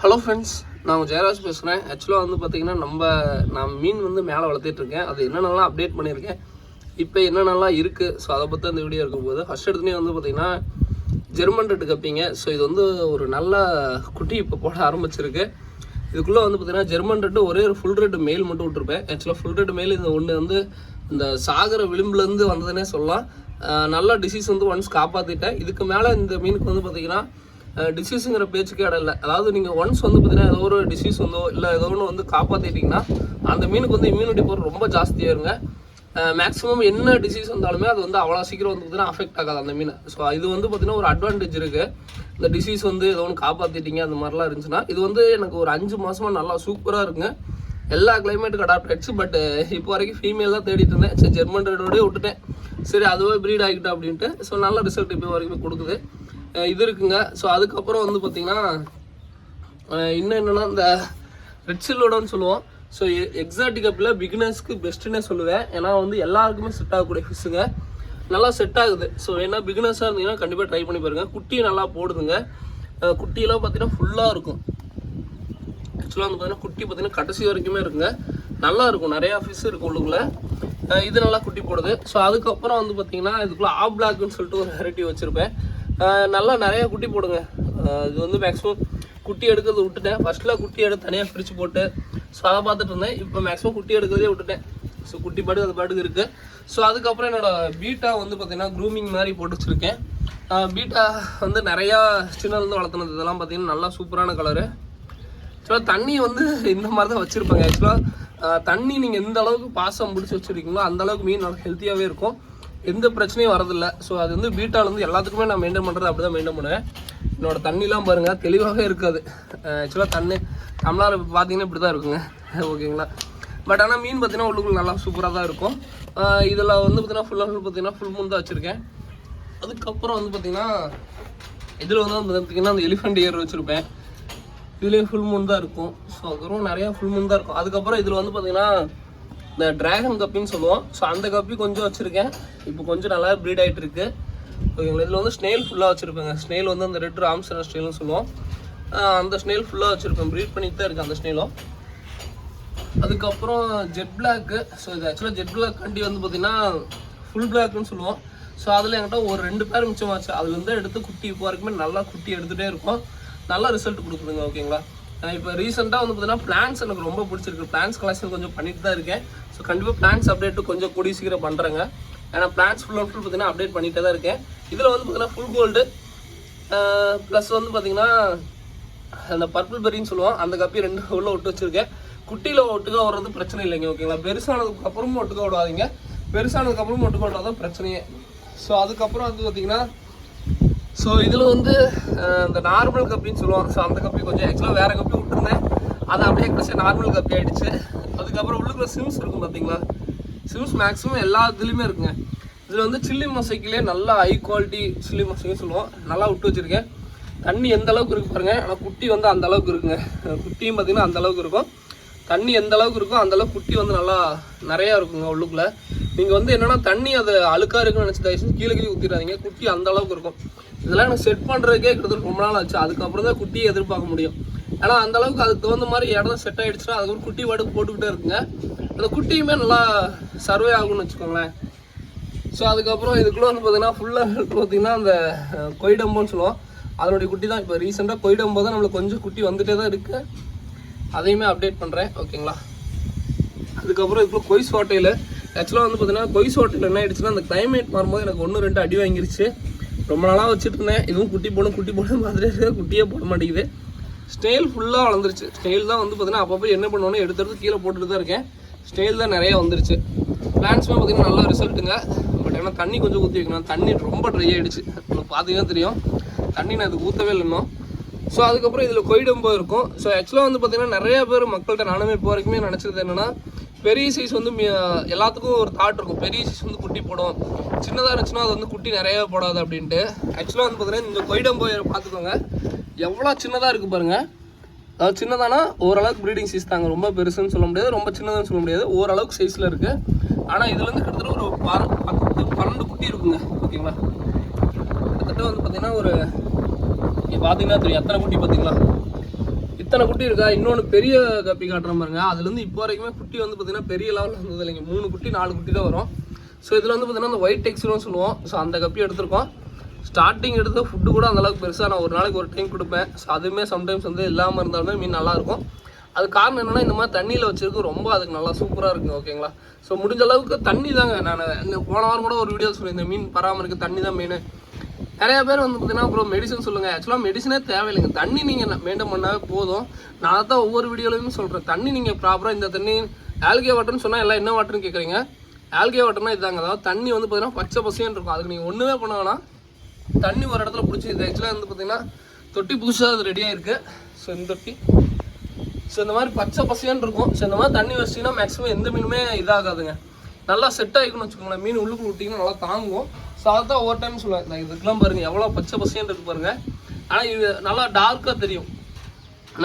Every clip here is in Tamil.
ஹலோ ஃப்ரெண்ட்ஸ், நான் ஜெயராஜ் பேசுகிறேன். ஆக்சுவலாக வந்து பார்த்திங்கன்னா நான் மீன் வந்து மேலே வளர்த்திட்ருக்கேன். அது என்னென்னலாம் அப்டேட் பண்ணியிருக்கேன், இப்போ என்னென்னலாம் இருக்குது, ஸோ அதை பற்றி அந்த வீடியோ இருக்கும்போது ஃபஸ்ட் எடுத்துனே வந்து பார்த்திங்கன்னா ஜெர்மன் ரெட்டு கப்பிங்க. ஸோ இது வந்து ஒரு நல்ல குட்டி இப்போ போட ஆரம்பிச்சிருக்கு. இதுக்குள்ளே வந்து பார்த்திங்கன்னா ஜெர்மன் ரெட்டு ஒரே ஒரு ஃபுல் ரெட்டு மெயில் மட்டும் விட்டுருப்பேன். ஆக்சுவலாக ஃபுல் ரெட்டு மெயில் இந்த ஒன்று வந்து இந்த சாகர விளிம்புலேருந்து வந்ததுன்னே சொல்லலாம். நல்ல டிசீஸ் வந்து ஒன்ஸ் காப்பாற்றிட்டேன். இதுக்கு மேலே இந்த மீனுக்கு வந்து பார்த்திங்கன்னா டிசீஸுங்கிற பேச்சுக்கே இடம் இல்லை. அதாவது நீங்கள் ஒன்ஸ் வந்து பார்த்தீங்கன்னா ஏதோ ஒரு டிசீஸ் வந்தோ இல்லை ஏதோ ஒன்று வந்து காப்பாற்றிட்டிங்கன்னா அந்த மீனுக்கு வந்து இம்யூனிட்டி பவர் ரொம்ப ஜாஸ்தியாக இருங்க. மேக்ஸிமம் என்ன டிசீஸ் வந்தாலுமே அது வந்து அவ்வளோ சீக்கிரம் வந்து பார்த்தீங்கன்னா அஃபெக்ட் ஆகாது அந்த மீன். ஸோ இது வந்து பார்த்தீங்கன்னா ஒரு அட்வான்டேஜ் இருக்குது. இந்த டிசீஸ் வந்து ஏதோ ஒன்று காப்பாற்றிட்டீங்க அந்த மாதிரிலாம் இருந்துச்சுன்னா இது வந்து எனக்கு ஒரு 5 மாதமாக நல்லா சூப்பராக இருக்குங்க. எல்லா கிளைமேட்டுக்கு அடாப்ட் ஆகிடுச்சு. பட் இப்போ வரைக்கும் ஃபீமேல் தான் தேடிட்டு இருந்தேன். சரி, ஜெர்மன் ரெட்டோடய விட்டுட்டேன். சரி, அதுவே ப்ரீட் ஆகிட்டேன் அப்படின்ட்டு. ஸோ நல்ல ரிசல்ட் இப்போ வரைக்கும் கொடுக்குது. இது இருக்குங்க. ஸோ அதுக்கப்புறம் வந்து பார்த்திங்கன்னா இன்னும் என்னென்னா இந்த ரெட் சில்லோடன்னு சொல்லுவோம். ஸோ எக்ஸாட்டிக் கப்பில் பிகினர்ஸ்க்கு பெஸ்ட்டுன்னே சொல்லுவேன். ஏன்னா வந்து எல்லாருக்குமே செட் ஆகக்கூடிய ஃபிஷ்ஷுங்க, நல்லா செட் ஆகுது. ஸோ ஏன்னா பிகினர்ஸாக இருந்தீங்கன்னா கண்டிப்பாக ட்ரை பண்ணி பாருங்கள். குட்டியும் நல்லா போடுதுங்க. குட்டியெல்லாம் பார்த்திங்கன்னா ஃபுல்லாக இருக்கும். ஆக்சுவலாக வந்து பார்த்திங்கன்னா குட்டி பார்த்திங்கன்னா கடைசி வரைக்குமே இருக்குங்க, நல்லா இருக்கும். நிறையா ஃபிஷ் இருக்கும் உள்ளுக்குள்ளே. இது நல்லா குட்டி போடுது. ஸோ அதுக்கப்புறம் வந்து பார்த்திங்கன்னா இதுக்குள்ளே ஆப்ளாக்குன்னு சொல்லிட்டு ஒரு வெரைட்டி வச்சுருப்பேன். நல்லா நிறையா குட்டி போடுங்க. இது வந்து மேக்ஸிமம் குட்டி எடுக்கிறது விட்டுட்டேன். ஃபஸ்ட்டில் குட்டி எடுத்து தனியாக பிரித்து போட்டு ஸோ அதை பார்த்துட்டு இருந்தேன். இப்போ மேக்ஸிமம் குட்டி எடுக்கிறதே விட்டுட்டேன். ஸோ குட்டி பாட்டுக்கு அது பாட்டுக்கு இருக்குது. ஸோ அதுக்கப்புறம் என்னோடய பீட்டா வந்து பார்த்திங்கன்னா க்ரூமிங் மாதிரி போட்டு வச்சுருக்கேன். பீட்டா வந்து நிறையா சின்னலேருந்து வளர்த்துனது. இதெல்லாம் பார்த்திங்கன்னா நல்லா சூப்பரான கலரு. ஆக்சுவலாக தண்ணி வந்து இந்த மாதிரி தான் வச்சுருப்பாங்க. ஆக்சுவலாக தண்ணி நீங்கள் எந்த அளவுக்கு பாசம் பிடிச்சி வச்சுருக்கீங்களோ அந்தளவுக்கு மீன் நல்லா ஹெல்த்தியாகவே இருக்கும், எந்த பிரச்சனையும் வரதில்லை. ஸோ அது வந்து பீட்டாலேருந்து எல்லாத்துக்குமே நான் மெயின்டைன் பண்ணுறது அப்படி தான் மெயின்டைன் பண்ணுவேன். என்னோடய தண்ணிலாம் பாருங்கள் தெளிவாகவே இருக்காது. ஆக்சுவலாக தமிழால் பார்த்தீங்கன்னா இப்படி தான் இருக்குங்க, ஓகேங்களா. பட் ஆனால் மீன் பார்த்திங்கன்னா உள்ளுக்குள்ள நல்லா சூப்பராக தான் இருக்கும். இதில் வந்து பார்த்திங்கன்னா ஃபுல் ஃபுல் மூன் தான் வச்சுருக்கேன். அதுக்கப்புறம் வந்து பார்த்திங்கன்னா இதில் வந்து பார்த்திங்கன்னா அந்த எலிஃபண்ட் இயர் வச்சுருப்பேன். இதுலேயும் ஃபுல் மூன் தான் இருக்கும். ஸோ அதுக்கப்புறம் நிறையா ஃபுல் மூன் தான் இருக்கும். அதுக்கப்புறம் இதில் வந்து பார்த்திங்கன்னா இந்த ட்ராகன் கப்பின்னு சொல்லுவோம். ஸோ அந்த கப்பி கொஞ்சம் வச்சுருக்கேன். இப்போ கொஞ்சம் நல்லா ப்ரீட் ஆகிட்டு இருக்குது, ஓகேங்களா. இதில் வந்து ஸ்னெயில் ஃபுல்லாக வச்சுருப்பேங்க. ஸ்னெயில் வந்து அந்த ரெட் ராம்சர் ஸ்னெயில்னு சொல்லுவோம். அந்த ஸ்னெயில் ஃபுல்லாக வச்சுருப்பேன். ப்ரீட் பண்ணிட்டு தான் இருக்குது அந்த ஸ்னெயிலும். அதுக்கப்புறம் ஜெட் பிளாக்கு. ஸோ இது ஆக்சுவலாக ஜெட் பிளாக் கண்டி வந்து பார்த்திங்கன்னா ஃபுல் பிளாக்னு சொல்லுவோம். ஸோ அதில் என்கிட்ட ஒரு 2 பேர் மிச்சமாச்சு. அதுலேருந்து எடுத்து குட்டி இப்போ வரைக்குமே நல்லா குட்டி எடுத்துகிட்டே இருக்கும். நல்லா ரிசல்ட் கொடுக்குதுங்க, ஓகேங்களா. இப்போ ரீசெண்டாக வந்து பார்த்தீங்கன்னா பிளான்ஸ் எனக்கு ரொம்ப பிடிச்சிருக்கு. பிளான்ஸ் கலெக்ஷன் கொஞ்சம் பண்ணிட்டு தான் இருக்கேன். ஸோ கண்டிப்பாக பிளான்ஸ் அப்டேட்டு கொஞ்சம் கூடிய சீக்கிரம் பண்ணுறேங்க. ஏன்னா பிளான்ஸ் ஃபுல் பார்த்தீங்கன்னா அப்டேட் பண்ணிகிட்டே தான் இருக்கேன். இதில் வந்து பார்த்தீங்கன்னா ஃபுல் கோல்டு ப்ளஸ் வந்து பார்த்திங்கன்னா அந்த பர்பிள் பெரின்னு சொல்லுவோம். அந்த கப்பி 2 உள்ள விட்டு வச்சுருக்கேன். குட்டியில் ஒட்டுக்காக வர்றது பிரச்சனை இல்லைங்க, ஓகேங்களா. பெருசானதுக்கு அப்புறமும் ஒட்டுக்காக விடாதீங்க. பெருசானதுக்கப்புறமும் ஒட்டுக்காக விடாதான் தான் பிரச்சனையே. ஸோ அதுக்கப்புறம் வந்து பார்த்திங்கன்னா ஸோ இதில் வந்து இந்த நார்மல் கப்பின்னு சொல்லுவோம். ஸோ அந்த கப்பி கொஞ்சம் ஆக்சுவலாக வேறு கப்பி விட்டுருந்தேன். அது அப்படியே கடைசி நார்மல் கப்பி ஆகிடுச்சு. அதுக்கப்புறம் உள்ளுக்குள்ள சிம்ஸ் இருக்கும் பார்த்தீங்களா. சிம்ஸ் மேக்ஸிமம் எல்லா இதுலேயுமே இருக்குங்க. இதில் வந்து சில்லி மொசைக்கிலே நல்லா ஹை குவாலிட்டி சில்லி மொசைக்குன்னு சொல்லுவோம். நல்லா விட்டு வச்சுருக்கேன். தண்ணி எந்த அளவுக்கு இருக்குது பாருங்கள். ஆனால் குட்டி வந்து அந்த அளவுக்கு இருக்குங்க. குட்டியும் பார்த்திங்கன்னா அந்த அளவுக்கு இருக்கும். தண்ணி எந்த அளவுக்கு இருக்கோ அந்தளவுக்கு குட்டி வந்து நல்லா நிறையா இருக்குங்க உள்ளுக்குள்ளே. நீங்கள் வந்து என்னென்னா தண்ணி அது அழுக்காக இருக்குன்னு நினச்சி தயவுசெய்து கீழே ஊற்றிடாதீங்க. குட்டி அந்த அளவுக்கு இருக்கும். இதெல்லாம் எனக்கு செட் பண்ணுறதுக்கே கிட்டத்தட்ட ரொம்ப நாள் ஆச்சு. அதுக்கப்புறம் தான் குட்டியை எதிர்பார்க்க முடியும். ஏன்னா அந்தளவுக்கு அதுக்கு தகுந்த மாதிரி இடம் செட் ஆகிடுச்சுன்னா அதுக்கு குட்டி வாட்டுக்கு போட்டுக்கிட்டே இருக்குங்க. அந்த குட்டியுமே நல்லா சர்வே ஆகும்னு வச்சுக்கோங்களேன். ஸோ அதுக்கப்புறம் இதுக்குள்ளே வந்து பார்த்திங்கன்னா ஃபுல்லாக பார்த்திங்கன்னா அந்த கொய்டம்போன்னு சொல்லுவோம். அதனுடைய குட்டி தான் இப்போ ரீசெண்டாக கொய்டம்போ தான் நம்மளுக்கு கொஞ்சம் குட்டி வந்துகிட்டே தான் இருக்குது. அதையுமே அப்டேட் பண்ணுறேன், ஓகேங்களா. அதுக்கப்புறம் இதுக்குள்ள கொய்ஸ் ஹோட்டையில் ஆக்சுவலாக வந்து பார்த்திங்கன்னா கொய்ஸ் ஹோட்டலில் என்ன ஆகிடுச்சுன்னா அந்த கிளைமேட் மாறும்போது எனக்கு 1-2 அடி வாங்கிருச்சு. ரொம்ப நாளாக வச்சுட்டு இருந்தேன். இதுவும் குட்டி போடும் மாதிரி இருக்குது, குட்டியே போட மாட்டேங்குது. ஸ்னெயில் ஃபுல்லாக வளர்ந்துருச்சு. ஸ்னெயில் தான் வந்து பார்த்திங்கன்னா அப்பப்போ என்ன பண்ணுவோன்னு எடுத்து கீழே போட்டுட்டு தான் இருக்கேன். ஸ்னெயில் தான் நிறையா வந்துருச்சு. பிளான்ஸுமே பார்த்திங்கன்னா நல்லா ரிசல்ட்டுங்க. பட் ஏன்னா தண்ணி கொஞ்சம் ஊற்றி வைக்கணும். தண்ணி ரொம்ப ட்ரை ஆகிடுச்சு. உங்களுக்கு பார்த்தீங்கன்னா தெரியும், தண்ணி நான் அதுக்கு ஊற்றவே இல்லை இன்னும். ஸோ அதுக்கப்புறம் இதில் கொய்டம்போ இருக்கும். ஸோ ஆக்சுவலாக வந்து பார்த்திங்கன்னா நிறையா பேர் மக்கள்கிட்ட நானுமே இப்போ வரைக்குமே நினச்சது என்னென்னா பெரிய சைஸ் வந்து எல்லாத்துக்கும் ஒரு தாட் இருக்கும். பெரிய சைஸ் வந்து குட்டி போடும், சின்னதாக இருந்துச்சுன்னா அது வந்து குட்டி நிறையா போடாது அப்படின்ட்டு. ஆக்சுவலாக வந்து பார்த்திங்கன்னா இந்த கொய்டம்போ பார்த்துக்கோங்க எவ்வளோ சின்னதாக இருக்குது பாருங்கள். அதாவது சின்னதானா ஓரளவுக்கு ப்ரீடிங் சைஸ் தாங்க. ரொம்ப பெருசுன்னு சொல்ல முடியாது, ரொம்ப சின்னதுன்னு சொல்ல முடியாது, ஓரளவுக்கு சைஸில் இருக்குது. ஆனால் இதுலேருந்து கிட்டத்தட்ட ஒரு 12 குட்டி இருக்குங்க, ஓகேங்களா. கிட்டத்தட்ட வந்து பார்த்திங்கன்னா ஒரு பார்த்தீங்கன்னா தெரியும் எத்தனை குட்டி பார்த்தீங்களா. இத்தனை குட்டி இருக்கா. இன்னொன்று பெரிய கப்பி காட்டுற பாருங்க. அதுலேருந்து இப்போ வரைக்குமே குட்டி வந்து பார்த்தீங்கன்னா பெரிய லெவலில் வந்தது இல்லைங்க. 3 குட்டி 4 குட்டி தான் வரும். ஸோ இதில் வந்து பார்த்தீங்கன்னா அந்த ஒயிட் டெக்ஸ்டர்னு சொல்லுவோம். ஸோ அந்த கப்பி எடுத்திருக்கோம். ஸ்டார்டிங் எடுத்த ஃபுட்டு கூட அந்தளவுக்கு பெருசாக நான் ஒரு நாளைக்கு ஒரு டைம் கொடுப்பேன். ஸோ அதுவுமே சம்டைம்ஸ் வந்து இல்லாமல் இருந்தாலுமே மீன் நல்லாயிருக்கும். அது காரணம் என்னென்னா இந்த மாதிரி தண்ணியில் வச்சுருக்கு ரொம்ப அதுக்கு நல்லா சூப்பராக இருக்குங்க. ஓகேங்களா. ஸோ முடிஞ்ச அளவுக்கு தண்ணி தாங்க. நான் போன வாரம் கூட ஒரு வீடியோ சொல்லியிருந்தேன், மீன் பராமரிக்க தண்ணி தான் மெயின். நிறைய பேர் வந்து பார்த்தீங்கன்னா அப்புறம் மெடிசன் சொல்லுங்கள். ஆக்சுவலாக மெடிசனே தேவையில்லைங்க. தண்ணி நீங்கள் மெயின்டைன் பண்ணாவே போதும். நான் தான் ஒவ்வொரு வீடியோலையும் சொல்கிறேன், தண்ணி நீங்கள் ப்ராப்பராக இந்த தண்ணி ஆல்கே வாட்டர்னு சொன்னால் எல்லாம் என்ன வாட்டர்னு கேட்குறீங்க. ஆல்கே வாட்டர்னா இதாங்க. அதாவது தண்ணி வந்து பார்த்தீங்கன்னா பச்சை பசைன்னு இருக்கும். அதுக்கு நீங்கள் ஒன்றுமே பண்ண வேணாம். தண்ணி ஒரு இடத்துல பிடிச்சி இது ஆக்சுவலாக வந்து பார்த்தீங்கன்னா தொட்டி புதுசாக அது ரெடியாக இருக்குது. ஸோ இந்த தொட்டி ஸோ இந்த மாதிரி பச்சை பசையான்னு இருக்கும். ஸோ இந்த மாதிரி தண்ணி வச்சிங்கன்னா மேக்ஸிமம் எந்த மீனுமே இதாகாதுங்க. நல்லா செட் ஆகிக்கணும்னு வச்சுக்கோங்களேன். மீன் உள்ளுக்குள்ள விட்டிங்கன்னா நல்லா தாங்கும். ஸோ அதுதான் ஒவ்வொரு டைம் சொல்லுவேன். நான் இதுக்கெல்லாம் பாருங்கள் எவ்வளோ பச்சை பசையான்னு இருக்கு பாருங்கள். ஆனால் இது நல்லா டார்க்காக தெரியும்.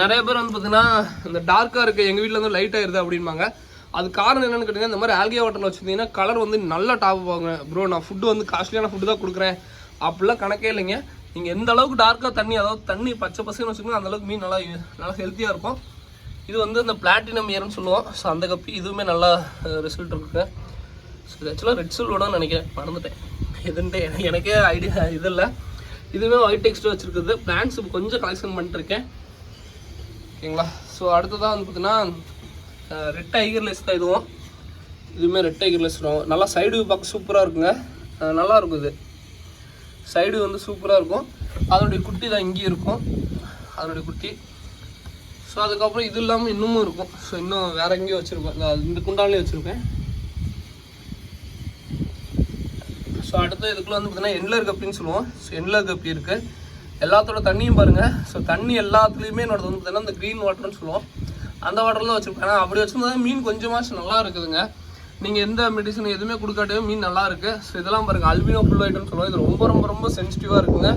நிறைய பேர் வந்து பார்த்தீங்கன்னா இந்த டார்க்காக இருக்குது எங்கள் வீட்டில் வந்து லைட்டாக இருக்குது அப்படின்பாங்க. அது காரணம் என்னென்னு கேட்டிங்கன்னா இந்த மாதிரி ஆல்கே வாட்டரில் வச்சுருந்தீங்கன்னா கலர் வந்து நல்லா டாப் ஆகுங்க. ப்ரோ நான் ஃபுட்டு வந்து காஸ்ட்லியான ஃபுட்டு தான் கொடுக்குறேன் அப்படிலாம் கணக்கே இல்லைங்க. நீங்கள் எந்த அளவுக்கு டார்க்காக தண்ணி, அதாவது தண்ணி பச்சை பசைன்னு வச்சுக்கோங்க, அந்தளவுக்கு மீன் நல்லா ஹெல்த்தியாக இருக்கும். இது வந்து இந்த பிளாட்டினம் இயர்னு சொல்லுவோம். ஸோ அந்த கப்பி இதுவுமே நல்லா ரிசல்ட் இருக்குங்க. ஸோ இது ஆக்சுவலாக ரெட் சில்வோட நினைக்கிறேன், மறந்துட்டேன் எதுன்ட்டு எனக்கே ஐடியா இது இல்லை. இதுவுமே ஒயிட் டெக்ஸ்ட் வச்சுருக்குது. பிளான்ஸ் கொஞ்சம் கலெக்ஷன் பண்ணிட்டுருக்கேன். ஓகேங்களா. ஸோ அடுத்ததான் வந்து பார்த்தீங்கன்னா ரெட் டைகர்லெஸ் தான் இதுவும். இதுவுமே ரெட் டைகர்லெஸ் வரும். நல்லா சைடு பார்க்க சூப்பராக இருக்குங்க. நல்லாயிருக்கும். இது சைடு வந்து சூப்பராக இருக்கும். அதனுடைய குட்டி தான் இங்கேயும் இருக்கும், அதனுடைய குட்டி. ஸோ அதுக்கப்புறம் இது இல்லாமல் இன்னமும் இருக்கும். ஸோ இன்னும் வேறு எங்கேயும் வச்சுருக்கோம், இந்த குண்டான்லேயே வச்சுருக்கேன். ஸோ அடுத்து இதுக்குள்ளே வந்து பார்த்தீங்கன்னா என்லர் கப்பின்னு சொல்லுவோம். ஸோ என்லர் கப்பி இருக்குது. எல்லாத்தோட தண்ணியும் பாருங்கள். ஸோ தண்ணி எல்லாத்துலேயுமே என்னோட வந்து பார்த்தீங்கன்னா இந்த க்ரீன் வாட்டர்னு சொல்லுவோம், அந்த வாட்டரில் தான் வச்சுருப்பேன். ஆனால் அப்படி வச்சுருந்தா மீன் கொஞ்சமாச்சும் நல்லா இருக்குதுங்க. நீங்கள் எந்த மெடிசன் எதுவுமே கொடுக்காட்டே மீன் நல்லா இருக்குது. ஸோ இதெல்லாம் பாருங்கள் அல்பினோ ஃபுல் ஐட்டம்னு சொல்லுவோம். இது ரொம்ப ரொம்ப ரொம்ப சென்சிட்டிவாக இருக்குங்க.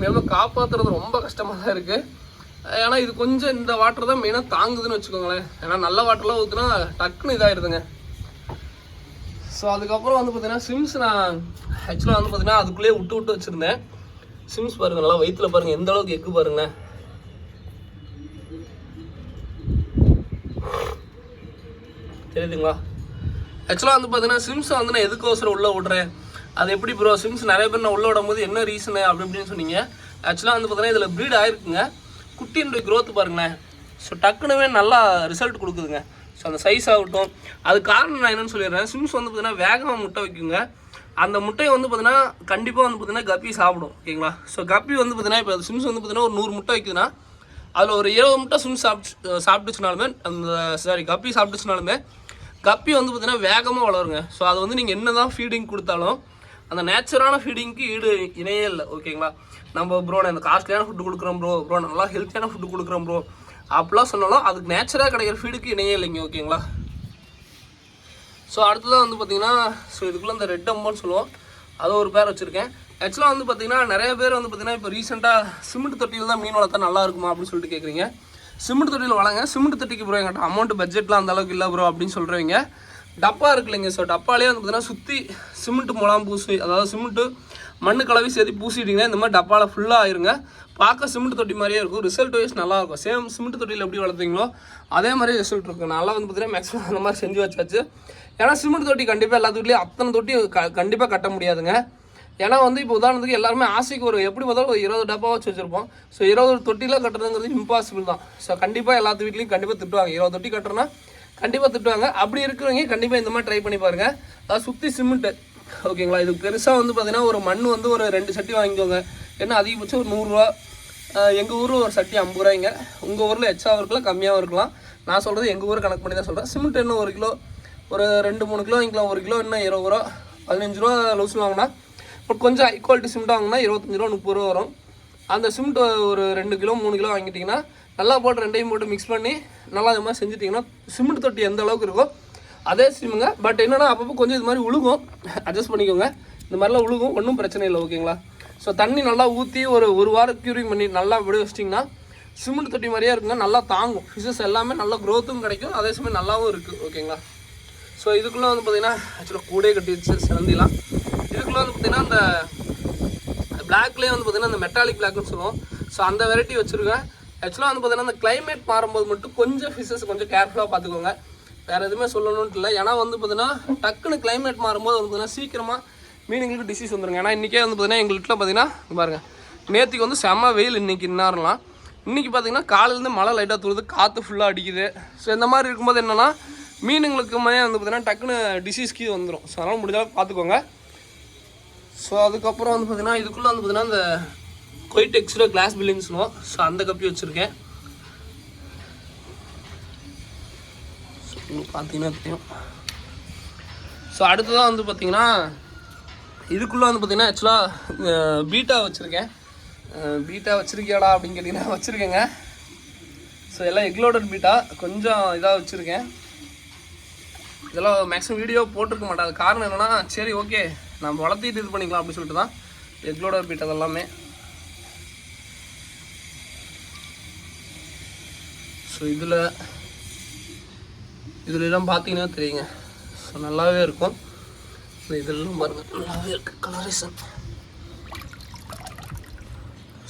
மேலும் காப்பாற்றுறது ரொம்ப கஷ்டமாக தான் இருக்குது. ஏன்னா இது கொஞ்சம் இந்த வாட்டர் தான் மெயினாக தாங்குதுன்னு வச்சுக்கோங்களேன். ஏன்னா நல்ல வாட்டர்லாம் ஊற்றுனா டக்குன்னு இதாகிடுதுங்க. ஸோ அதுக்கப்புறம் வந்து பார்த்தீங்கன்னா சிம்ஸ் நான் ஆக்சுவலாக வந்து பார்த்தீங்கன்னா அதுக்குள்ளேயே விட்டு வச்சுருந்தேன். சிம்ஸ் பாருங்கள் நல்லா வயிற்றில் பாருங்கள் எந்த அளவுக்கு எக்கு பாருங்களேன். தெரியுதுங்களா. ஆக்சுவலாக வந்து பார்த்தீங்கன்னா சிம்ஸை வந்து நான் எதுக்கோசரம் உள்ளே விட்றேன், அது எப்படி ப்ரோ சிம்ஸ் நிறைய பேர் நான் உள்ளே விடும்போது என்ன ரீசனு அப்படி இப்படின்னு சொன்னீங்க. ஆக்சுவலாக வந்து பார்த்தீங்கன்னா இதில் ப்ரீட் ஆகிருக்குங்க. குட்டியினுடைய க்ரோத் பாருங்களேன். ஸோ டக்குனுமே நல்லா ரிசல்ட் கொடுக்குதுங்க. ஸோ அந்த சைஸ் ஆகட்டும், அது காரணம் நான் என்னென்னு சொல்லிடுறேன். சிம்ஸ் வந்து பார்த்தீங்கன்னா வேகமாக முட்டை வைக்குங்க. அந்த முட்டையை வந்து பார்த்தீங்கன்னா கண்டிப்பாக வந்து பார்த்தீங்கன்னா கப்பி சாப்பிடும். ஓகேங்களா. ஸோ கப்பி வந்து பார்த்தீங்கன்னா இப்போ சிம்ஸ் வந்து பார்த்தீங்கன்னா ஒரு 100 முட்டை வைக்குதுன்னா அதில் ஒரு 20 முட்டை சிம்ஸ் சாப்பிட்டுச்சுனாலுமே கப்பி சாப்பிட்டுச்சுனாலுமே கப்பி வந்து பார்த்தீங்கன்னா வேகமாக வளருங்க. ஸோ அது வந்து நீங்கள் என்ன தான் ஃபீடிங் கொடுத்தாலும் அந்த நேச்சுரான ஃபீடிங்க்கு ஈடு இணையே இல்லை. ஓகேங்களா. நம்ம ப்ரோ நான் இந்த காஸ்ட்லியான ஃபுட்டு கொடுக்குறோம் ப்ரோ நல்லா ஹெல்த்தியான ஃபுட்டு கொடுக்குறோம் ப்ரோ அப்படிலாம் சொன்னாலும் அதுக்கு நேச்சுராக கிடைக்கிற ஃபீடுக்கு இணையே இல்லைங்க. ஓகேங்களா. ஸோ அடுத்ததான் வந்து பார்த்தீங்கன்னா ஸோ இதுக்குள்ளே இந்த ரெட் அம்பான்னு சொல்லுவோம், அதை ஒரு பேர் வச்சுருக்கேன். ஆக்சுவலாக வந்து பார்த்தீங்கன்னா நிறைய பேர் வந்து பார்த்தீங்கன்னா இப்போ ரீசெண்டாக சிமெண்ட் தொட்டியில் தான் மீன் வளர்த்தா நல்லா இருக்குமா அப்படின்னு சொல்லிட்டு கேட்குறீங்க. சிமெண்ட் தொட்டியில் வளங்க. சிமெண்ட் தொட்டிக்கு ப்ரோ என்கிட்ட அமௌண்ட் பட்ஜெட்லாம் அந்த அளவுக்கு இல்லை ப்ரோ அப்படின்னு சொல்கிறவங்க டப்பா இருக்கு இல்லைங்க. ஸோ டப்பாலே வந்து பார்த்தீங்கன்னா சுற்றி சிமெண்ட் மூலம் பூசி, அதாவது சிமெண்ட்டு மண்ணு கலவி சேர்த்து பூசிட்டிங்கன்னா இந்த மாதிரி டப்பாவில் ஃபுல்லாக ஆயிருங்க. பார்க்க சிமெண்ட் தொட்டி மாதிரியே இருக்கும். ரிசல்ட் வைஸ் நல்லாயிருக்கும். சேம் சிமெண்ட் தொட்டியில் எப்படி வளர்த்தீங்களோ அதே மாதிரி ரிசல்ட் இருக்கும். நல்லா வந்து பார்த்தீங்கன்னா மேக்ஸிமம் அந்த மாதிரி செஞ்சு வச்சாச்சு. ஏன்னா சிமெண்ட் தொட்டி கண்டிப்பாக எல்லா தொட்டிலையும் அத்தனை தொட்டி கண்டிப்பாக கட்ட முடியாதுங்க. ஏன்னா வந்து இப்போ உதாரணத்துக்கு எல்லாருமே ஆசைக்கு ஒரு எப்படி பார்த்தாலும் ஒரு 20 டப்பா வச்சு வச்சுருப்போம். ஸோ 20 தொட்டியில் கட்டுறதுங்கிறது இம்பாசிபிள் தான். ஸோ கண்டிப்பாக எல்லாத்து வீட்லேயும் கண்டிப்பாக திட்டுவாங்க. 20 தொட்டி கட்டுறோன்னா கண்டிப்பாக திட்டுவாங்க. அப்படி இருக்கிறவங்க கண்டிப்பாக இந்த மாதிரி ட்ரை பண்ணி பாருங்கள். அதாவது சுற்றி சிமெண்ட்டு. ஓகேங்களா. இது பெருசாக வந்து பார்த்தீங்கன்னா ஒரு மண் வந்து ஒரு 2 சட்டி வாங்கிக்கோங்க. என்ன அதிகபட்சம் ஒரு 100 ரூபா. எங்கள் ஊரில் ஒரு சட்டி 50 ரூபாய்ங்க. உங்கள் ஊரில் எச்சாகவும் இருக்கலாம் கம்மியாகவும் இருக்கலாம். நான் சொல்கிறது எங்கள் ஊரை கணக்கு பண்ணி தான் சொல்கிறேன். சிமெண்ட் இன்னும் 1 கிலோ ஒரு 2-3 கிலோ வாங்கிக்கலாம். 1 கிலோ இன்னும் 20 ரூபா 15 ரூபா லூஸில் வாங்கினா பட் கொஞ்சம் ஹை குவாலிட்டி சிமெண்ட் வாங்கினா 25 ரூபா 30 ரூபா வரும். அந்த சிமெண்ட் ஒரு 2 கிலோ 3 கிலோ வாங்கிட்டிங்கன்னா நல்லா போட்டு ரெண்டையும் போட்டு மிக்ஸ் பண்ணி நல்லா இது மாதிரி செஞ்சுட்டிங்கன்னா சிமெண்ட் தொட்டி எந்த அளவுக்கு இருக்கோ அதே சிமுங்க. பட் என்னென்னா அப்பப்போ கொஞ்சம் இது மாதிரி உழுகும், அட்ஜஸ்ட் பண்ணிக்கோங்க. இந்த மாதிரிலாம் உழுகும், ஒன்றும் பிரச்சனை இல்லை. ஓகேங்களா. ஸோ தண்ணி நல்லா ஊற்றி ஒரு வாரம் க்யூரிங் பண்ணி நல்லா விட வச்சிட்டிங்கன்னா சிமெண்ட் தொட்டி மாதிரியே இருக்குங்க. நல்லா தாங்கும். ஃபிஷஸ் எல்லாமே நல்லா க்ரோத்தும் கிடைக்கும், அதே சமயம் நல்லாவும் இருக்குது. ஓகேங்களா. ஸோ இதுக்குள்ளே வந்து பார்த்திங்கன்னா ஆக்சுவலாக கூடே கட்டி வச்சு சிறந்திலாம். இதுக்குள்ளே வந்து பார்த்திங்கன்னா அந்த பிளாக்லேயே வந்து பார்த்திங்கன்னா அந்த மெட்டாலிக் பிளாக்னு சொல்லுவோம். ஸோ அந்த வெரைட்டி வச்சுருக்கேன். ஆக்சுவலாக வந்து பார்த்தீங்கன்னா இந்த கிளைமேட் மாறும்போது மட்டும் கொஞ்சம் ஃபிஷஸ் கொஞ்சம் கேர்ஃபுல்லாக பார்த்துக்கோங்க. வேறு எதுவுமே சொல்லணும்னு இல்லை. ஏன்னா வந்து பார்த்தீங்கன்னா டக்குன்னு கிளைமேட் மாறும்போது வந்து பார்த்தீங்கன்னா சீக்கிரமாக மீனுங்களுக்கு டிசீஸ் வந்துருங்க. ஏன்னா இன்றைக்கே வந்து பார்த்தீங்கன்னா எங்கள் வீட்டில் பார்த்தீங்கன்னா பாருங்கள், நேற்றுக்கு வந்து செம்ம வெயில், இன்றைக்கி இன்னாரலாம். இன்றைக்கி பார்த்தீங்கன்னா காலையிலேருந்து மழை லைட்டாக தூருது, காற்று ஃபுல்லாக அடிக்குது. ஸோ இந்த மாதிரி இருக்கும்போது என்னென்னா மீனுங்களுக்குமே வந்து பார்த்தீங்கன்னா டக்குன்னு டிசீஸ் கீழே வந்துடும். ஸோ அதனால் முடிஞ்சாலும் பார்த்துக்கோங்க. ஸோ அதுக்கப்புறம் வந்து பார்த்தீங்கன்னா இதுக்குள்ளே வந்து பார்த்தீங்கன்னா இந்த கொயிட் எக்ஸ்ட்ரா கிளாஸ் பில்லிங்ஸ்னும், ஸோ அந்த கப்பி வச்சுருக்கேன். ஸோ உங்களுக்கு பார்த்தீங்கன்னா தெரியும். ஸோ அடுத்ததான் வந்து பார்த்தீங்கன்னா இதுக்குள்ளே வந்து பார்த்தீங்கன்னா ஆக்சுவலாக பீட்டா வச்சுருக்கேன். பீட்டா வச்சுருக்கியாடா அப்படின்னு கேட்டிங்கன்னா வச்சுருக்கேங்க. ஸோ எல்லாம் எக்லோடட் பீட்டா கொஞ்சம் இதாக வச்சுருக்கேன். இதெல்லாம் மேக்ஸிமம் வீடியோ போட்டிருக்க மாட்டேன். அது காரணம் என்னென்னா சரி ஓகே நம்ம வளர்த்திட்டு இது பண்ணிக்கலாம் அப்படின்னு சொல்லிட்டு தான் எக்லோடட் பீட்டா அதெல்லாமே. ஸோ இதில் எல்லாம் பார்த்தீங்கன்னா தெரியுங்க. ஸோ நல்லாவே இருக்கும். இதெல்லாம் பாருங்கள் நல்லாவே இருக்குது கலரேஷன்.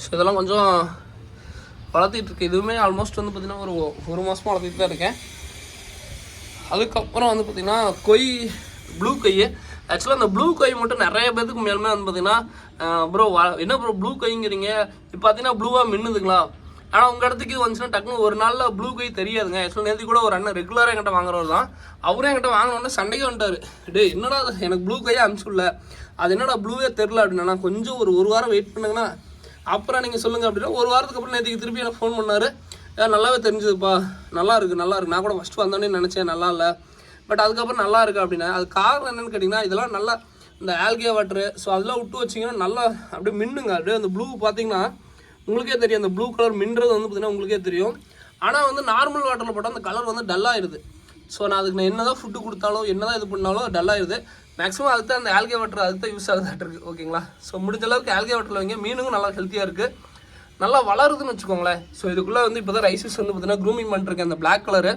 ஸோ இதெல்லாம் கொஞ்சம் வளர்த்திட்ருக்கு. இதுவுமே ஆல்மோஸ்ட் வந்து பார்த்திங்கன்னா ஒரு மாதமாக வளர்த்திட்டு தான் இருக்கேன். அதுக்கப்புறம் வந்து பார்த்திங்கன்னா ப்ளூ கொய். ஆக்சுவலாக அந்த ப்ளூ கொய் மட்டும் நிறைய பேருக்கு மேலுமே வந்து பார்த்திங்கன்னா ப்ரோ என்ன ப்ரோ ப்ளூ கொய்ங்கிறீங்க, இப்போ பார்த்தீங்கன்னா ப்ளூவாக மின்னுதுங்களா? ஆனால் உங்கள் இடத்துக்கு இது வந்துச்சுன்னா டக்குன்னு ஒரு நாளில் ப்ளூ கொய் தெரியாதுங்க. ஆக்சுவலாக நேற்று கூட ஒரு அண்ணன் ரெகுலராக என்கிட்ட வாங்குறவர் தான். அவரே என்கிட்ட வாங்கினோடனே சண்டைக்கு வந்துட்டார். டே என்னடா எனக்கு ப்ளூ கொய்யே அனுப்பிச்சுடல, அது என்னடா ப்ளூவே தெரில அப்படின்னா, கொஞ்சம் ஒரு வாரம் வெயிட் பண்ணுங்கண்ணா அப்புறம் நீங்கள் சொல்லுங்கள் அப்படின்னா. ஒரு வாரத்துக்கு அப்புறம் நேற்றுக்கு திருப்பி எனக்கு ஃபோன் பண்ணார். நல்லாவே தெரிஞ்சதுப்பா, நல்லா இருக்குது. நான் கூட ஃபஸ்ட்டு வந்தோடனே நினச்சேன் நல்லா இல்லை, பட் அதுக்கப்புறம் நல்லா இருக்குது அப்படின்னா. அது காரணம் என்னென்னு கேட்டிங்கன்னா இதெல்லாம் நல்லா இந்த ஆல்கே வாட்ரு, ஸோ அதெல்லாம் விட்டு வச்சிங்கன்னா நல்லா அப்படியே மின்னுங்க. அப்படியே அந்த ப்ளூ பார்த்தீங்கன்னா உங்களுக்கே தெரியும், அந்த ப்ளூ கலர் மின்றது வந்து பார்த்திங்கன்னா உங்களுக்கே தெரியும். ஆனால் வந்து நார்மல் வாட்டரில் போட்டால் அந்த கலர் வந்து டல்லாகிடுது. ஸோ நான் என்ன தான் ஃபுட்டு கொடுத்தாலும் என்ன தான் இது பண்ணாலும் டல்லாகிடுது. மேக்ஸிமம் அதுக்கு தான் அந்த ஆல்கே வாட்டர் அதுக்கு தான் யூஸ் ஆகுதாட்டு இருக்குது. ஓகேங்களா? ஸோ முடிஞ்ச அளவுக்கு ஆல்கே வாட்டரில் வைங்க. மீனும் நல்லா ஹெல்த்தியாக இருக்குது, நல்லா வளருதுன்னு வச்சுக்கோங்களேன். ஸோ இதுக்குள்ளே வந்து இப்போ தான் ரைஸஸ் வந்து பார்த்தீங்கன்னா க்ரூமிங் பண்ணிருக்கேன் அந்த black colour.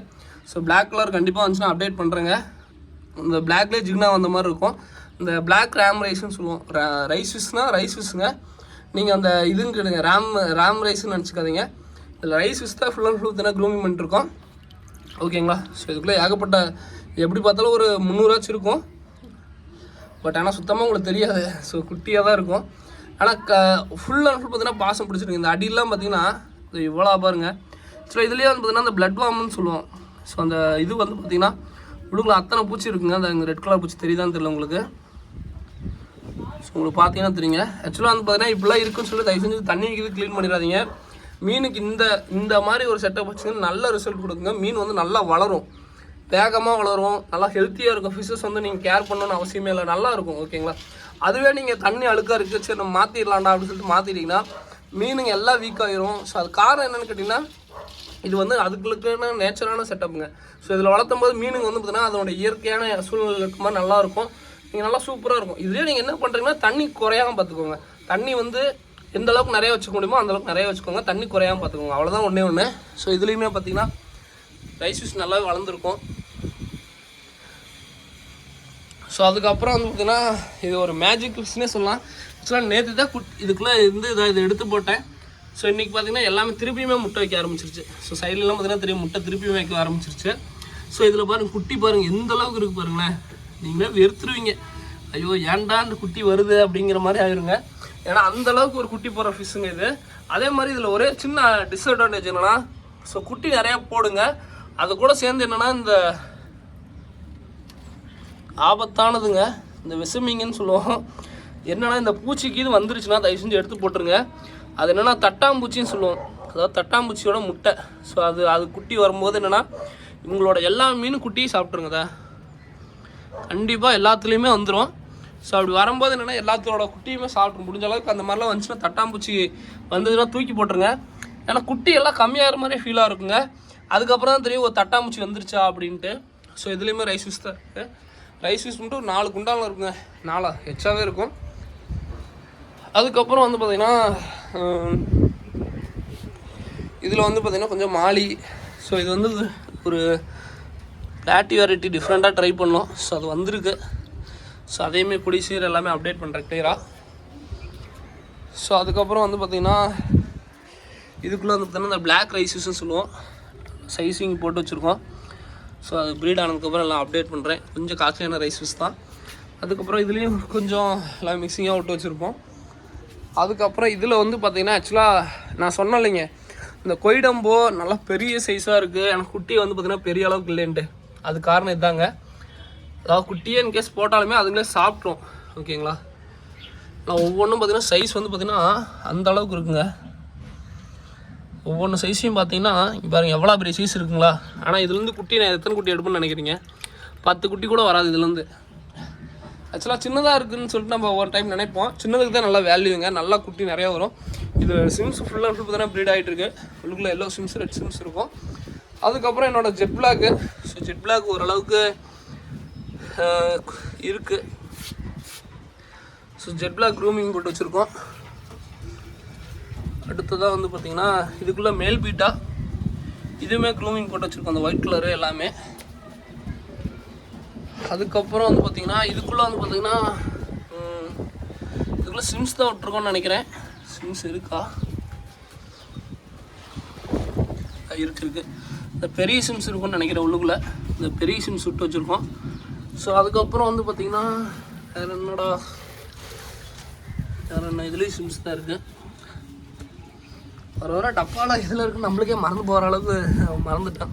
So black colour கண்டிப்பாக வந்துச்சுன்னா அப்டேட் பண்ணுறேங்க. இந்த பிளாக்லேயே ஜிக்னா வந்த மாதிரி இருக்கும். இந்த பிளாக் ரேம் ரைஸ்ன்னு சொல்லுவோம். ரைஸ் ஃபிஷ்ங்க. நீங்கள் அந்த இதுன்னு கேளுங்க, ரேம் ரைஸ்ன்னு நினச்சிக்காதீங்க. இதில் ரைஸ் ஃபிஷ் தான் ஃபுல் அண்ட் ஃபுல் தானே க்ரூமிங் பண்ணிட்டுருக்கோம். ஓகேங்களா? ஸோ இதுக்குள்ளே ஏகப்பட்ட எப்படி பார்த்தாலும் ஒரு 300 இருக்கும். பட் ஆனால் சுத்தமாக உங்களுக்கு தெரியாது. ஸோ குட்டியாக தான் இருக்கும். ஆனால் ஃபுல் அண்ட் ஃபுல் பார்த்தீங்கன்னா பாசம் பிடிச்சிருக்கு. இந்த அடியெல்லாம் பார்த்தீங்கன்னா இவ்வளோ பாருங்கள். ஸோ இதுலேயே வந்து பார்த்தீங்கன்னா அந்த பிளட் வார்ம்னு சொல்லுவோம். ஸோ அந்த இது வந்து பார்த்திங்கன்னா உள்ளுக்குள்ள அத்தனை பூச்சி இருக்குங்க. அந்த ரெட் கலர் பூச்சி தெரியுதான்னு தெரியல உங்களுக்கு. ஸோ உங்களுக்கு பார்த்தீங்கன்னா தெரியுங்க. ஆக்சுவலாக வந்து பார்த்தீங்கன்னா இப்படிலாம் இருக்குன்னு சொல்லி தயவு செஞ்சு தண்ணி இது க்ளீன் பண்ணிடாதீங்க. மீனுக்கு இந்த மாதிரி ஒரு செட்டப் வச்சுங்கன்னா நல்ல ரிசல்ட் கொடுக்குங்க. மீன் வந்து நல்லா வளரும், வேகமாக வளரும், நல்லா ஹெல்த்தியாக இருக்கும். ஃபிஷ்ஷஸ் வந்து நீங்கள் கேர் பண்ணணும்னு அவசியமே இல்லை, நல்லா இருக்கும். ஓகேங்களா? அதுவே நீங்கள் தண்ணி அழுக்காக இருக்குது சரி நம்ம மாற்றிடலாம்டா அப்படின்னு சொல்லிட்டு மாற்றிட்டிங்கன்னா மீனுங்க எல்லாம் வீக் ஆகிரும். ஸோ அது காரணம் என்னென்னு கேட்டிங்கன்னா இது வந்து அதுக்குள்ளுக்கான நேச்சரான செட்டப்புங்க. ஸோ இதில் வளர்த்தும் போது மீனுங்க வந்து பார்த்தீங்கன்னா அதோட இயற்கையான சூழ்நிலை இருக்கும் மாதிரி நல்லாயிருக்கும். நீங்கள் நல்லா சூப்பராக இருக்கும். இதுலேயே நீங்கள் என்ன பண்ணுறீங்கன்னா தண்ணி குறையாமல் பார்த்துக்கோங்க. தண்ணி வந்து எந்த அளவுக்கு நிறைய வச்சுக்க முடியுமோ அந்தளவுக்கு நிறைய வச்சுக்கோங்க. தண்ணி குறையாமல் பார்த்துக்கோங்க. அவ்வளோதான் ஒன்று. ஸோ இதுலேயுமே பார்த்தீங்கன்னா ரைஸ் ஃபிஷ் நல்லாவே வளர்ந்துருக்கும். ஸோ அதுக்கப்புறம் வந்து பார்த்திங்கன்னா இது ஒரு மேஜிக் ஃபிஷ்னே சொல்லலாம். ஆக்சுவலாக நேற்று தான் இதுக்குள்ளே இருந்து இதை எடுத்து போட்டேன். ஸோ இன்றைக்கி பார்த்திங்கன்னா எல்லாமே திருப்பியுமே முட்டை வைக்க ஆரம்பிச்சிருச்சு. ஸோ சைட்லலாம் பார்த்திங்கன்னா தெரியும் முட்டை திருப்பியும் வைக்க ஆரம்பிச்சிருச்சு. ஸோ இதில் பாருங்கள் குட்டி பாருங்கள் எந்த அளவுக்கு இருக்குது பாருங்களேன். நீங்களே வெறுத்துருவீங்க, ஐயோ ஏன்டா அந்த குட்டி வருது அப்படிங்கிற மாதிரி ஆகிருங்க. ஏன்னா அந்தளவுக்கு ஒரு குட்டி போகிற ஃபிஷ்ஷுங்க இது. அதே மாதிரி இதில் ஒரே சின்ன டிஸ்அட்வான்டேஜ் என்னென்னா ஸோ குட்டி நிறையா போடுங்க. அது கூட சேர்ந்து என்னென்னா இந்த ஆபத்தானதுங்க இந்த விஷமீங்கன்னு சொல்லுவோம். என்னென்னா இந்த பூச்சிக்கு இது வந்துருச்சுன்னா தயவு செஞ்சு எடுத்து போட்டுருங்க. அது என்னென்னா தட்டாம்பூச்சின்னு சொல்லுவோம். அதாவது தட்டாம்பூச்சியோட முட்டை. ஸோ அது குட்டி வரும்போது என்னென்னா உங்களோட எல்லா மீனும் குட்டியும் சாப்பிட்ருங்க. கண்டிப்பாக எல்லாத்துலேயுமே வந்துடும். ஸோ அப்படி வரும்போது என்னென்னா எல்லாத்தோட குட்டியுமே சாப்பிட்ரும். முடிஞ்ச அளவுக்கு அந்த மாதிரிலாம் வந்துச்சுன்னா தட்டாம்பூச்சி வந்ததுன்னா தூக்கி போட்டுருங்க. ஏன்னா குட்டி எல்லாம் கம்மியாகிற மாதிரி ஃபீலாக இருக்குங்க. அதுக்கப்புறம் தான் தெரியும் ஒரு தட்டாம்பூச்சி வந்துருச்சா அப்படின்ட்டு. ஸோ இதுலேயுமே ரைஸ் ஃபிஷ் தான் இருக்குது. ரைஸ் ஃபிஷ் மட்டும் 4 குண்டாலம் இருக்குங்க. 4 எச்சாவே இருக்கும். அதுக்கப்புறம் வந்து பார்த்திங்கன்னா இதில் வந்து பார்த்திங்கன்னா கொஞ்சம் மாலி. ஸோ இது வந்து ஒரு பிளாட்டி வெரைட்டி டிஃப்ரெண்ட்டாக ட்ரை பண்ணோம். ஸோ அது வந்திருக்கு. ஸோ அதையுமே கூடிய சீர் எல்லாமே அப்டேட் பண்ணுறேன் கிளியராக. ஸோ அதுக்கப்புறம் வந்து பார்த்திங்கன்னா இதுக்குள்ளே வந்து பார்த்தீங்கன்னா இந்த பிளாக் ரைஸஸ்ன்னு சொல்லுவோம், சைஸிங் போட்டு வச்சுருக்கோம். ஸோ அது ப்ரீட் ஆனதுக்கப்புறம் எல்லாம் அப்டேட் பண்ணுறேன். கொஞ்சம் காஸ்ட்லியான ரைஸஸ் தான். அதுக்கப்புறம் இதுலேயும் கொஞ்சம் எல்லாம் மிக்சிங்காக விட்டு வச்சுருப்போம். அதுக்கப்புறம் இதில் வந்து பார்த்திங்கன்னா ஆக்சுவலாக நான் சொன்னேன் இல்லைங்க, இந்த கொய்டம்போ நல்லா பெரிய சைஸாக இருக்குது, எனக்கு குட்டி வந்து பார்த்திங்கன்னா பெரிய அளவுக்கு இல்லைன்ட்டு. அது காரணம் இதாங்க, அதாவது குட்டியே இன்கேஸ் போட்டாலுமே அதுங்களே சாப்பிட்றோம். ஓகேங்களா, நான் ஒவ்வொன்றும் பார்த்திங்கன்னா சைஸ் வந்து பார்த்திங்கன்னா அந்த அளவுக்கு இருக்குங்க. ஒவ்வொன்று சைஸையும் பார்த்தீங்கன்னா இப்போ பாருங்கள் எவ்வளோ பெரிய சைஸ் இருக்குங்களா. ஆனால் இதுலேருந்து குட்டி நான் எத்தனை குட்டி எடுப்பேன்னு நினைக்கிறீங்க? 10 குட்டி கூட வராது இதுலேருந்து. ஆக்சுவலாக சின்னதாக இருக்குதுன்னு சொல்லிட்டு நம்ம ஒவ்வொரு டைம் நினைப்போம், சின்னதுக்கு தான் நல்லா வேல்யூங்க, நல்லா குட்டி நிறையா வரும். இது சிம்ஸ் ஃபுல்லாக பார்த்தீங்கன்னா ப்ரீட் ஆகிட்டு இருக்குது. உள்ளுக்குள்ளே எல்லோ சிம்ஸ், ரெட் சிம்ஸ் இருக்கும். அதுக்கப்புறம் என்னோடய jet black. So jet black ஓரளவுக்கு இருக்குது. ஸோ ஜெட் பிளாக் க்ரூமிங் போட்டு வச்சுருக்கோம். அடுத்ததாக வந்து பார்த்திங்கன்னா இதுக்குள்ளே மேல் பீட்டா, இதுவுமே க்ரூமிங் போட்டு வச்சுருக்கோம், அந்த ஒயிட் கலரு எல்லாமே. அதுக்கப்புறம் வந்து பார்த்திங்கன்னா இதுக்குள்ளே வந்து பார்த்திங்கன்னா இதுக்குள்ளே சிம்ஸ் தான் விட்ருக்கோன்னு நினைக்கிறேன். சிம்ஸ் இருக்கா? இருக்குது. இந்த பெரிய சிம்ஸ் இருக்குன்னு நினைக்கிறேன் உள்ளுக்குள்ளே. இந்த பெரிய சிம்ஸ் விட்டு வச்சுருக்கோம். ஸோ அதுக்கப்புறம் வந்து பார்த்திங்கன்னா வேறு என்ன இதுலேயும் சிம்ஸ் தான் இருக்குது. வர டப்பாவில் இதில் இருக்குன்னு நம்மளுக்கே மறந்து போகிற அளவுக்கு மறந்துட்டேன்.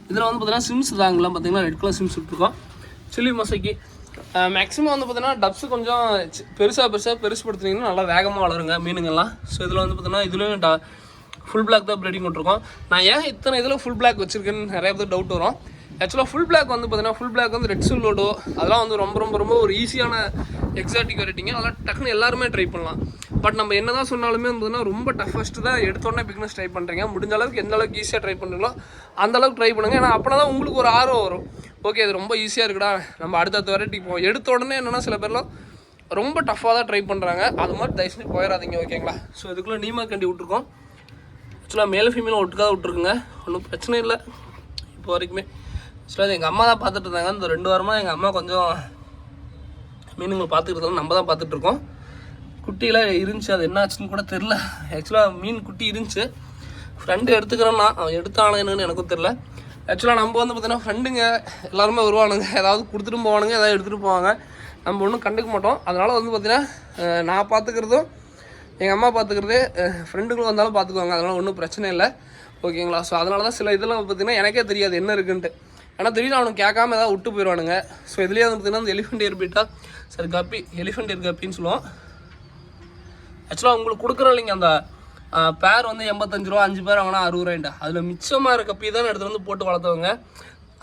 இதில் வந்து பார்த்திங்கன்னா சிம்ஸ் தாங்கலாம் பார்த்திங்கன்னா ரெட் கலர் சிம்ஸ் விட்டுருக்கோம். சில்லி மொசைக்கு மேக்ஸிமம் வந்து பார்த்திங்கன்னா டப்ஸு கொஞ்சம் பெருசுப்படுத்துனீங்கன்னா நல்லா வேகமாக வளருங்க மீனுங்கள்லாம். ஸோ இதில் வந்து பார்த்திங்கன்னா இதுலேயும் ஃபுல் பிளாக் தான் ப்ரீடிங் விட்டுருக்கோம். நான் ஏன் இத்தனை இதில் ஃபுல் பிளாக் வச்சுருக்கேன்னு நிறைய பேர் டவுட் வரும். ஆக்சுவலாக ஃபுல் பிளாக் வந்து பார்த்திங்கன்னா ஃபுல் பிளாக் வந்து ரெட் சில்லோடோ அதெல்லாம் வந்து ரொம்ப ரொம்ப ரொம்ப ஒரு ஈஸியான எக்ஸாட்டிக் வெரைட்டிங்க. அதெல்லாம் டக்குன்னு எல்லாருமே ட்ரை பண்ணலாம். பட் நம்ம என்ன தான் சொன்னாலுமே வந்து ரொம்ப டஃபஸ்ட்டு தான் எடுத்தோடனே பிக்னஸ் ட்ரை பண்ணுறீங்க. முடிஞ்ச அளவுக்கு எந்த அளவுக்கு ஈஸியாக ட்ரை பண்ணுறீங்களோ அந்த அளவுக்கு ட்ரை பண்ணுங்கள். ஏன்னா அப்படின்னா தான் உங்களுக்கு ஒரு ஆர்வம் வரும். ஓகே இது ரொம்ப ஈஸியாக இருக்குடா, நம்ம அடுத்தடுத்த வெரைட்டிக்கு போவோம். எடுத்த உடனே என்னென்னா சில பேர்லாம் ரொம்ப டஃப்பாக தான் ட்ரை பண்ணுறாங்க. அது மாதிரி தயவு செஞ்சு போயிடாதீங்க. ஓகேங்களா, ஸோ இதுக்குள்ளே நீமா கண்டி விட்ருக்கோம். ஆக்சுவலாக மேலே ஃபீமேலும் ஒட்டுக்காக விட்ருக்குங்க, ஒன்றும் பிரச்சனை இல்லை இப்போ வரைக்குமே. ஆக்சுவலாக எங்கள் அம்மா தான் பார்த்துட்டு இருந்தாங்க. இந்த 2 வாரமாக எங்கள் அம்மா கொஞ்சம் மீனுங்களை பார்த்துக்கிட்டு நம்ம தான் பார்த்துட்ருக்கோம். குட்டியெல்லாம் இருந்துச்சு, அது என்ன ஆச்சுன்னு கூட தெரில. ஆக்சுவலாக மீன் குட்டி இருந்துச்சு, ஃப்ரெண்டு எடுத்துக்கிறேன்னா அவன் எடுத்தானு என்னன்னு எனக்கும் தெரில. ஆக்சுவலாக நம்ம வந்து பார்த்திங்கன்னா ஃப்ரெண்டுங்க எல்லாருமே வருவானுங்க, ஏதாவது கொடுத்துட்டு போவானுங்க, ஏதாவது எடுத்துகிட்டு போவாங்க. நம்ம ஒன்றும் கண்டுக்க மாட்டோம். அதனால் வந்து பார்த்திங்கன்னா நான் பார்த்துக்கிறதும் எங்கள் அம்மா பார்த்துக்கிறதே, ஃப்ரெண்டுங்களும் வந்தாலும் பார்த்துக்குவாங்க. அதனால் ஒன்றும் பிரச்சனை இல்லை. ஓகேங்களா, ஸோ அதனால தான் சில இதெல்லாம் பார்த்திங்கன்னா எனக்கே தெரியாது என்ன இருக்குன்ட்டு. ஆனால் திடீர்னு அவனுக்கு கேட்காம ஏதாவது விட்டு போயிடுவானுங்க. ஸோ இதுலேயே வந்து பார்த்திங்கன்னா இந்த எலிஃபெண்ட் இயர் பீட்டா சரி கப்பி, எலிஃபெண்ட் இயர் கப்பின்னு சொல்லுவோம். ஆக்சுவலாக உங்களுக்கு கொடுக்குறோம் இல்லைங்க, அந்த பேர் வந்து 85 ரூபா, 5 பேர் வாங்கினா 60 ரூபாய்ண்டா. அதில் மிச்சமாக இருக்க கப்பி தான் எடுத்துகிட்டு வந்து போட்டு வளர்த்தவங்க.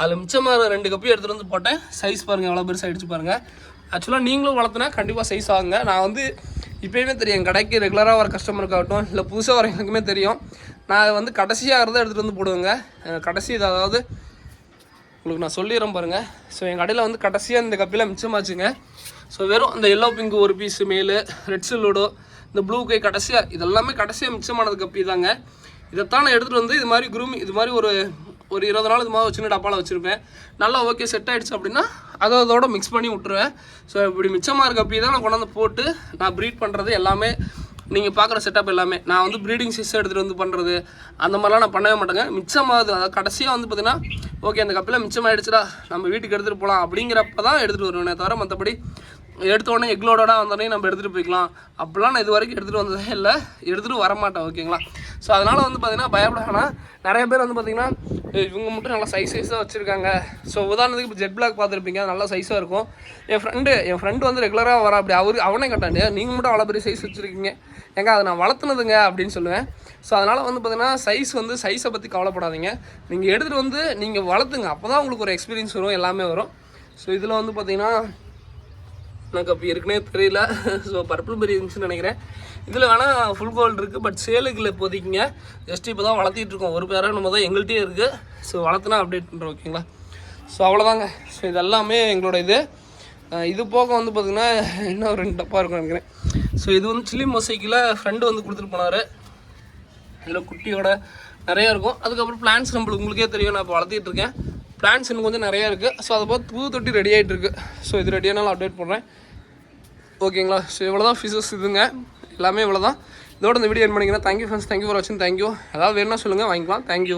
அதில் மிச்சமாக 2 கப்பி எடுத்துகிட்டு வந்து போட்டேன். சைஸ் பாருங்கள் எவ்வளோ பெருசாக அடிச்சு பாருங்கள். ஆக்சுவலாக நீங்களும் வளர்த்துனா கண்டிப்பாக சைஸ் ஆகுங்க. நான் வந்து இப்போயுமே தெரியும், என் கடைக்கு ரெகுலராக வர கஸ்டமருக்காகட்டும் இல்லை புதுசாக வர எனக்குமே தெரியும், நான் வந்து கடைசியாக இருந்தால் எடுத்துகிட்டு வந்து போடுவேங்க. கடைசி அதாவது உங்களுக்கு நான் சொல்லிடுறேன் பாருங்கள். ஸோ என் கடையில் வந்து கடைசியாக இந்த கப்பியில் மிச்சமாச்சுங்க. ஸோ வெறும் இந்த எல்லோ பிங்க் ஒரு பீஸு மேலு, ரெட் சில்லோடோ, இந்த ப்ளூ கை கடைசியாக இதெல்லாமே கடைசியாக மிச்சமானது கப்பி தாங்க. இதைத்தான் நான் எடுத்துகிட்டு வந்து இது மாதிரி குரூமி இது மாதிரி ஒரு 20 நாள் இது மாதிரி சின்ன டப்பாவில் வச்சுருப்பேன். நல்லா ஓகே செட் ஆகிடுச்சு அப்படின்னா அதோட மிக்ஸ் பண்ணி விட்ருவேன். ஸோ இப்படி மிச்சமாக இருக்க கப்பி தான் நான் கொண்டாந்து போட்டு நான் ப்ரீட் பண்ணுறது எல்லாமே. நீங்கள் பார்க்குற செட்டப் எல்லாமே நான் வந்து ப்ரீடிங் சிஸ்டம் எடுத்துகிட்டு வந்து பண்ணுறது அந்த மாதிரிலாம் நான் பண்ணவே மாட்டேங்க. மிச்சமாகுது, அதாவது கடைசியாக வந்து பார்த்திங்கன்னா ஓகே அந்த கப்பில் மிச்சமாகிடுச்சுடா நம்ம வீட்டுக்கு எடுத்துகிட்டு போகலாம் அப்படிங்கிறப்ப தான் எடுத்துகிட்டு வருவேனே தவிர மற்றபடி எடுத்த உடனே எக்லோடோட வந்தோடனே நம்ம எடுத்துகிட்டு போய்க்கலாம் அப்படிலாம் நான் இது வரைக்கும் எடுத்துகிட்டு வந்ததே இல்லை, எடுத்துகிட்டு வரமாட்டேன். ஓகேங்களா, ஸோ அதனால் வந்து பார்த்திங்கன்னா பயப்படாமல் நிறைய பேர் வந்து பார்த்திங்கன்னா இவங்க மட்டும் நல்லா சைஸாக வச்சுருக்காங்க. ஸோ உதாரணத்துக்கு இப்போ ஜெட் பிளாக் பார்த்துருப்பீங்க, நல்லா சைஸாக இருக்கும். என் ஃப்ரெண்டு வந்து ரெகுலராக வர அப்படி அவனே கேட்டாண்டு நீங்கள் மட்டும் அவ்வளோ பெரிய சைஸ் வச்சுருக்கீங்க, ஏங்க அதை நான் வளர்த்துனதுங்க அப்படின்னு சொல்லுவேன். ஸோ அதனால் வந்து பார்த்திங்கன்னா சைஸை பற்றி கவலைப்படாதீங்க. நீங்கள் எடுத்துகிட்டு வந்து நீங்கள் வளர்த்துங்க, அப்போ தான் உங்களுக்கு ஒரு எக்ஸ்பீரியன்ஸ் வரும், எல்லாமே வரும். ஸோ இதில் வந்து பார்த்திங்கன்னா எனக்கு அப்போ இருக்குன்னே தெரியல. ஸோ பர்பிள் பெரி இருந்துச்சுன்னு நினைக்கிறேன். இதில் வேணால் ஃபுல் கோல்டு இருக்குது, பட் சேலுக்கு இல்லை இப்போதைக்குங்க. ஜஸ்ட் இப்போ தான் வளர்த்திட்ருக்கோம், ஒரு பேராக நம்ம தான் எங்கள்கிட்டயே இருக்குது. ஸோ வளர்த்துனா அப்டேட் பண்ணுறோம். ஓகேங்களா, ஸோ அவ்வளோதாங்க. ஸோ இது எல்லாமே எங்களோட இது போக வந்து பார்த்திங்கன்னா இன்னும் 2 டப்பா இருக்குன்னு நினைக்கிறேன். ஸோ இது வந்து சில்லி மொசைக்கில் ஃப்ரெண்டு வந்து கொடுத்துட்டு போனார். இதில் குட்டியோட நிறையா இருக்கும். அதுக்கப்புறம் பிளான்ஸ் உங்களுக்கே தெரியும், நான் இப்போ வளர்த்திட்ருக்கேன். பிளான்ஸ் இன்னும் கொஞ்சம் நிறையா இருக்குது. ஸோ அதை பார்த்து புது தொட்டி ரெடி ஆகிட்டு இருக்குது. ஸோ இது ரெடியானாலும் அப்டேட் பண்ணுறேன். ஓகேங்களா, ஸோ இவ்வளோ தான் ஃபிஷஸ் இதுங்க, எல்லாமே இவ்வளோ தான். இதோட இந்த வீடியோ என் பண்ணிக்கிறேன். தேங்க்யூ ஃப்ரெண்ட்ஸ், தேங்க்யூ ஃபார் வாட்சிங். தேங்க்யூ. ஏதாவது வேணும்னா சொல்லுங்கள், வாங்கிக்கலாம். தேங்க்யூ.